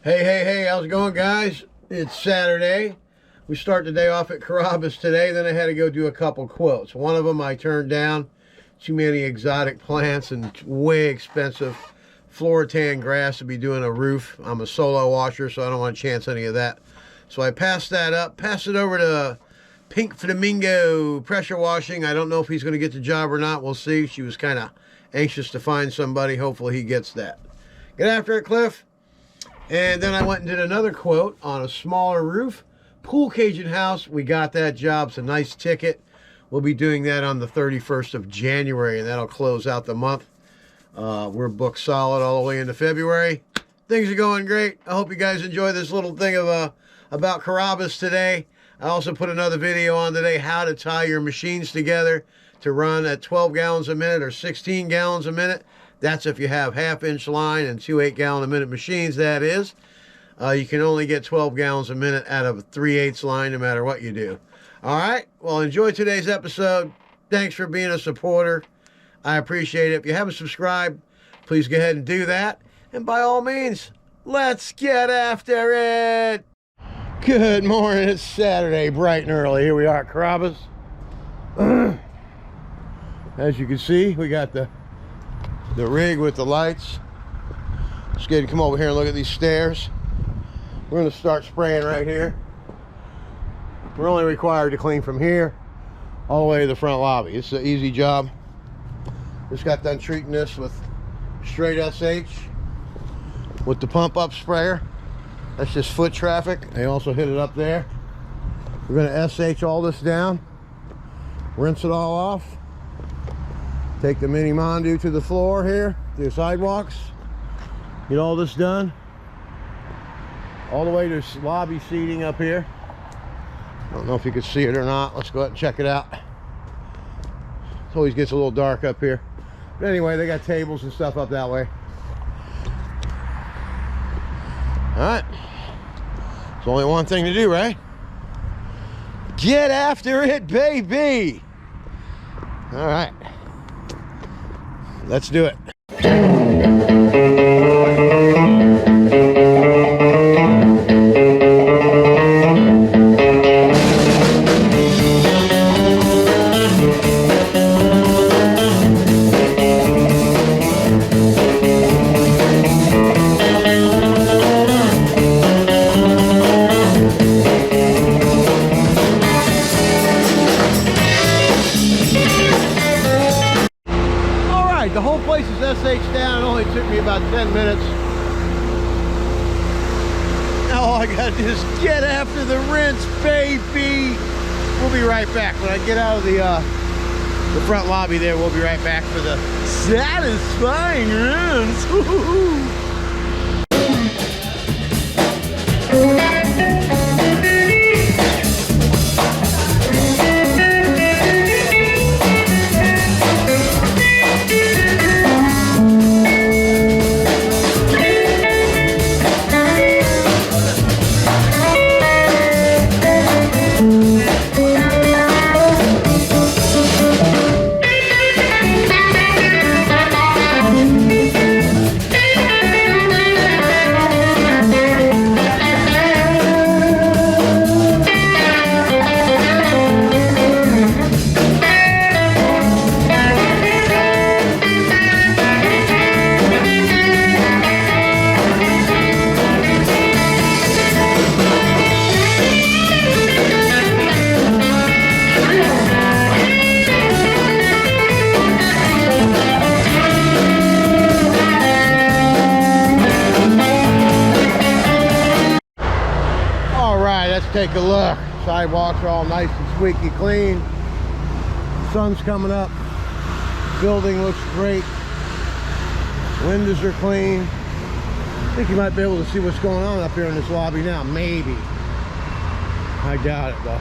Hey, how's it going, guys? It's Saturday. We start the day off at Carrabba's today. Then I had to go do a couple quotes. One of them I turned down. Too many exotic plants and way expensive floor-tan grass to be doing a roof. I'm a solo washer, so I don't want to chance any of that. So I passed that up. Passed it over to Pink Flamingo Pressure Washing. I don't know if he's going to get the job or not. We'll see. She was kind of anxious to find somebody. Hopefully he gets that. Get after it, Cliff. And then I went and did another quote on a smaller roof. Pool Cajun house. We got that job. It's a nice ticket. We'll be doing that on the 31st of January, and that'll close out the month. We're booked solid all the way into February. Things are going great. I hope you guys enjoy this little thing of about Carrabba's today. I also put another video on today, how to tie your machines together to run at 12 gallons a minute or 16 gallons a minute. That's if you have half-inch line and 2 8-gallon-a-minute machines, that is. You can only get 12 gallons a minute out of a 3/8 line no matter what you do. All right, well, enjoy today's episode. Thanks for being a supporter. I appreciate it. If you haven't subscribed, please go ahead and do that. And by all means, let's get after it. Good morning. It's Saturday, bright and early. Here we are at Carrabba's. As you can see, we got the rig with the lights. Just get to come over here and look at these stairs. We're going to start spraying right here. We're only required to clean from here all the way to the front lobby. It's an easy job. Just got done treating this with straight SH with the pump up sprayer. That's just foot traffic. They also hit it up there. We're going to SH all this down, rinse it all off. Take the mini Mondu to the floor here, to the sidewalks. Get all this done. All the way to lobby seating up here. I don't know if you can see it or not. Let's go ahead and check it out. It always gets a little dark up here. But anyway, they got tables and stuff up that way. All right. There's only one thing to do, right? Get after it, baby. All right. Let's do it. The whole place is SH down. It only took me about 10 minutes. Now all I gotta do is get after the rinse, baby. We'll be right back. When I get out of the front lobby there, we'll be right back for the satisfying rinse. Take a look. Sidewalks are all nice and squeaky clean. Sun's coming up. Building looks great. Windows are clean. think you might be able to see what's going on up here in this lobby now. Maybe. I doubt it, though.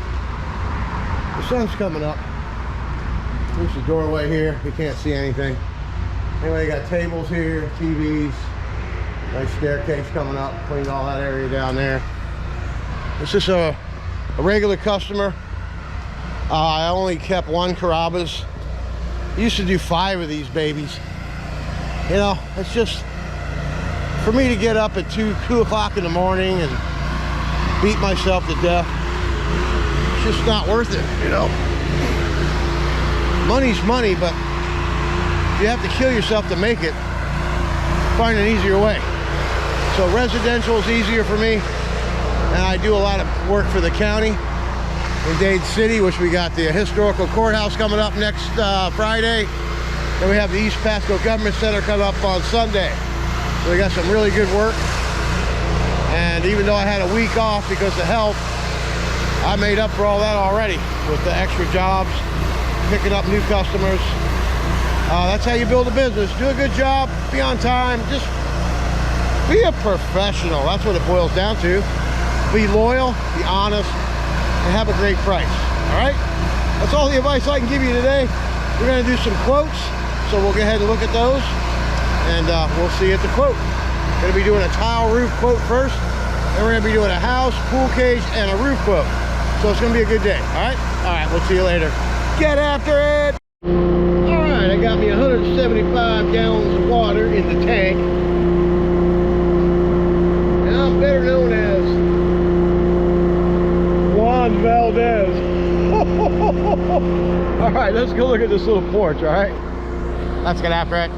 The sun's coming up. There's the doorway here. You can't see anything. Anyway, you got tables here, TVs. Nice staircase coming up. Cleaned all that area down there. This is a regular customer. I only kept 1 Carrabbas. I used to do 5 of these babies. You know, it's just for me to get up at 2 o'clock in the morning and beat myself to death. It's just not worth it, you know. Money's money, but you have to kill yourself to make it. Find an easier way. So residential is easier for me, and I do a lot of work for the county in Dade City, which we got the historical courthouse coming up next Friday. Then we have the East Pasco Government Center coming up on Sunday. So we got some really good work. And even though I had a week off because of health, I made up for all that already with the extra jobs, picking up new customers. That's how you build a business. Do a good job, be on time, just be a professional. That's what it boils down to. Be loyal, be honest, and have a great price. All right? That's all the advice I can give you today. We're going to do some quotes, so we'll go ahead and look at those, and we'll see you at the quote. Going to be doing a tile roof quote first, then we're going to be doing a house, pool cage, and a roof quote. So it's going to be a good day. All right? All right, we'll see you later. Get after it! All right, I got me 175 gallons of water in the tank. And I'm better known as Juan Valdez. All right, let's go look at this little porch, all right? Let's get after it.